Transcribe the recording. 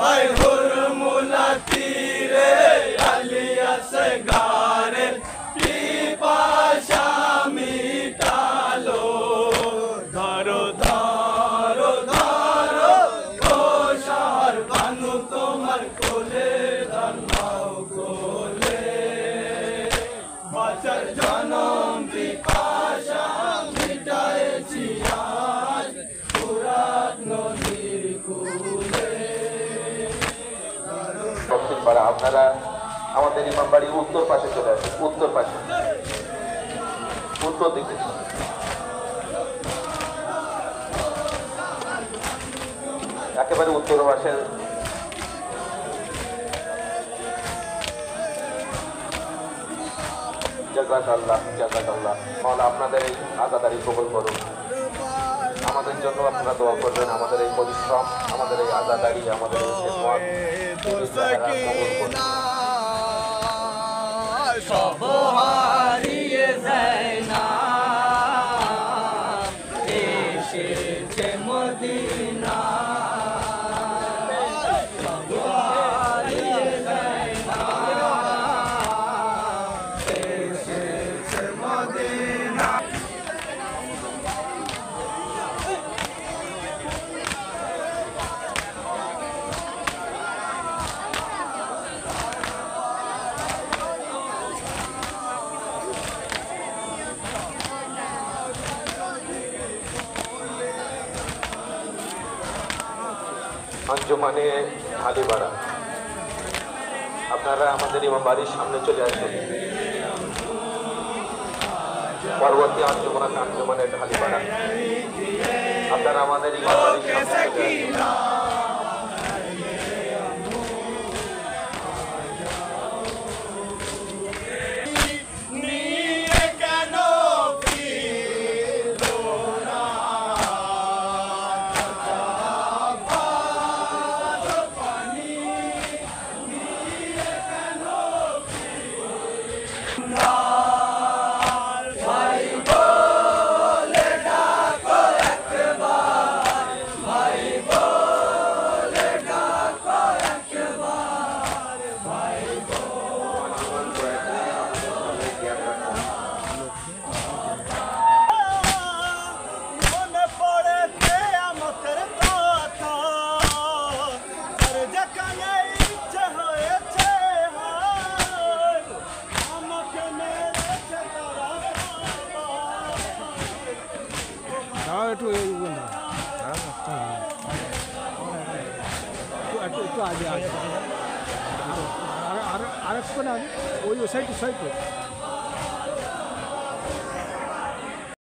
ভাই হুরমুলা তীরে আলিয়াস গারে পিপাসা মিটালো ধরো ধরো ধরো ও শহর বানু তোমার কোলে ধর্মাও কোলে বাঁচার জনম পিপাসা মিটায়েছি আজ ফুরাত নদীর কূলে। আপনারা আমাদের ইমামবাড়ি উত্তর পাশে চলে আসেন, উত্তর পাশে, উত্তর দিকে। একেবারে উত্তর পাশে জাযাকাল্লাহ জাযাকাল্লাহ। মাওলা আপনাদের এই আজাদারি কবুল করুন, আমাদের জন্য আপনারা দোয়া করবেন, আমাদের এই পরিশ্রম, আমাদের এই আজাদারি, আমাদের এই খেদমত সব হারিয়ে যায় না এসেছে মদিনা সব হারিয়ে যায় না এসেছে মদিনা। আঞ্জুমানে হালিবাড়া, আপনারা আমাদের ইমামবাড়ির সামনে চলে আসুন। পরবর্তী আঞ্জুমানে হালিবাড়া, আপনারা আমাদের ইমামবাড়ির সামনে চলে আসুন। একটু একটু আগে আরেক কোন ওই সাইড